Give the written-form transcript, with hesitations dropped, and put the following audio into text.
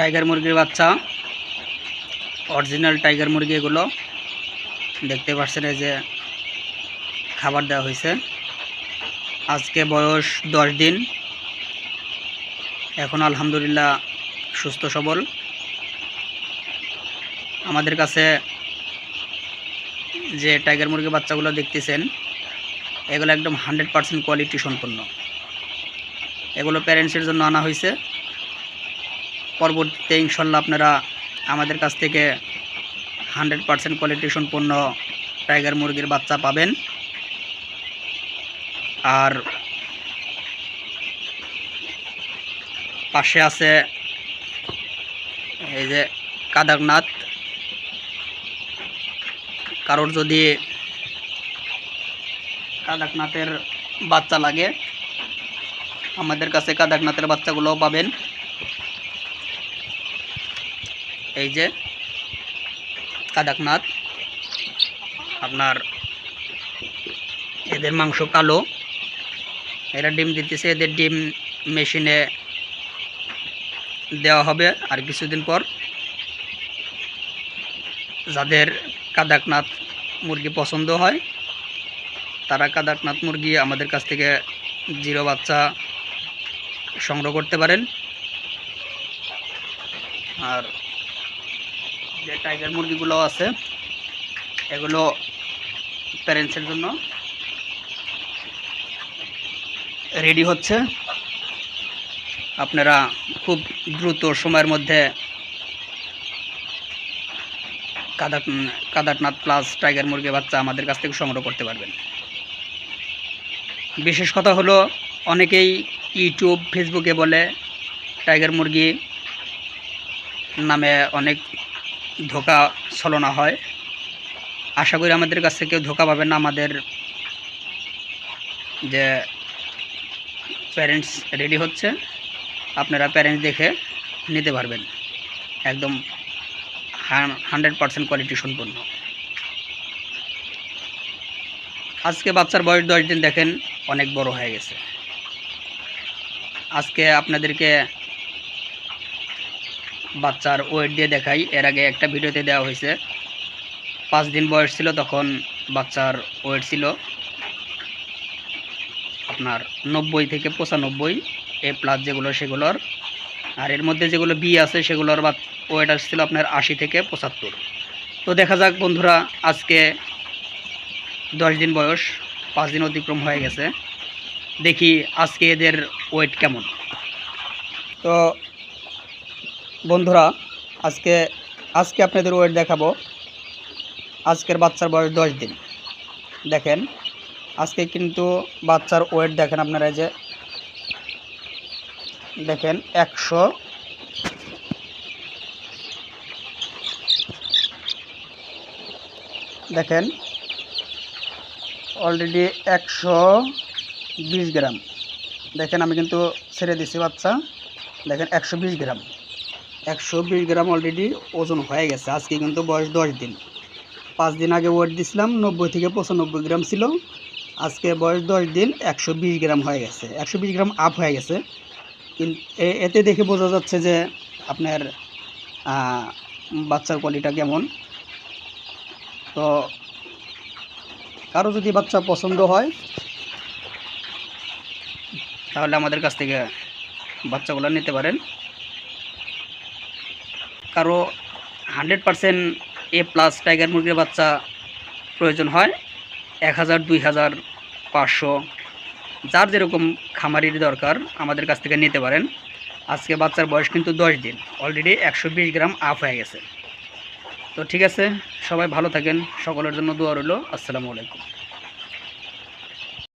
Tiger মুরগির বাচ্চা, original tiger মুরগি। এগুলো দেখতে পাচ্ছেন, এই যে খাবার দেওয়া হয়েছে। আজকে বয়স 10 দিন। এখন আলহামদুলিল্লাহ সুস্থ সবল। আমাদের কাছে যে টাইগার মুরগির বাচ্চাগুলো দেখতেছেন, এগুলো একদম 100% কোয়ালিটি সম্পন্ন। এগুলো প্যারেন্টসের জন্য আনা হয়েছে। পরবর্তীতে ইনশাল্লাহ আপনারা আমাদের কাছ থেকে 100% কোয়ালিটি সম্পন্ন টাইগার মুরগির বাচ্চা পাবেন। আর পাশে আছে এই যে কাদাকনাথ। কারোর যদি কাদাকনাথের বাচ্চা লাগে, আমাদের কাছে কাদাকনাথের বাচ্চাগুলোও পাবেন। এই যে কাদাকনাথ, আপনার এদের মাংস কালো, এরা ডিম দিতেছে। এদের ডিম মেশিনে দেওয়া হবে আর কিছুদিন পর। যাদের কাদাকনাথ মুরগি পছন্দ হয়, তারা কাদাকনাথ মুরগি আমাদের কাছ থেকে জিরো বাচ্চা সংগ্রহ করতে পারেন। আর যে টাইগার মুরগিগুলো আছে, এগুলো প্যারেন্টসের জন্য রেডি হচ্ছে। আপনারা খুব দ্রুত সময়ের মধ্যে কাদাকনাথ প্লাস টাইগার মুরগির বাচ্চা আমাদের কাছ থেকে সংগ্রহ করতে পারবেন। বিশেষ কথা হলো, অনেকেই ইউটিউব ফেসবুকে বলে টাইগার মুরগি নামে অনেক ধোঁকা ছলনা হয়। আশা করি আমাদের কাছ থেকে কেউ ধোঁকা পাবেন না। আমাদের যে প্যারেন্টস রেডি হচ্ছে, আপনারা প্যারেন্টস দেখে নিতে পারবেন। একদম 100% কোয়ালিটি সম্পন্ন। আজকে বাচ্চার বয়স 10 দিন। দেখেন অনেক বড় হয়ে গেছে। আজকে আপনাদেরকে বাচ্চার ওয়েট দিয়ে দেখাই। এর আগে একটা ভিডিওতে দেওয়া হয়েছে। 5 দিন বয়স ছিল, তখন বাচ্চার ওয়েট ছিল আপনার 90 থেকে 95 A+ যেগুলো, সেগুলোর। আর এর মধ্যে যেগুলো বি আছে, সেগুলোর ওয়েট আসছিল আপনার 80 থেকে 75। তো দেখা যাক বন্ধুরা, আজকে 10 দিন বয়স, 5 দিন অতিক্রম হয়ে গেছে। দেখি আজকে এদের ওয়েট কেমন। তো বন্ধুরা, আজকে আপনাদের ওয়েট দেখাবো। আজকের বাচ্চার বয়স 10 দিন। দেখেন আজকে কিন্তু বাচ্চার ওয়েট দেখেন আপনারা, যে দেখেন 100, দেখেন অলরেডি 120 গ্রাম। দেখেন আমি কিন্তু ছেড়ে দিছি বাচ্চা। দেখেন 120 গ্রাম, 120 গ্রাম অলরেডি ওজন হয়ে গেছে। আজকে কিন্তু বয়স 10 দিন। 5 দিন আগে ওয়েট দিছিলাম 90 থেকে 95 গ্রাম ছিল। আজকে বয়স 10 দিন, 120 গ্রাম হয়ে গেছে। 120 গ্রাম আপ হয়ে গেছে। কিন্তু এতে দেখে বোঝা যাচ্ছে যে আপনার বাচ্চার কোয়ালিটিটা কেমন। তো কারো যদি বাচ্চা পছন্দ হয়, তাহলে আমাদের কাছ থেকে বাচ্চাগুলো নিতে পারেন। কারো 100% A+ টাইগার মুরগির বাচ্চা প্রয়োজন হয়, 1000, 2000, 500, যার যেরকম খামারির দরকার আমাদের কাছ থেকে নিতে পারেন। আজকে বাচ্চার বয়স কিন্তু 10 দিন, অলরেডি 120 গ্রাম আপ হয়ে গেছে। তো ঠিক আছে, সবাই ভালো থাকেন। সকলের জন্য দোয়া রইল। আসসালামু আলাইকুম।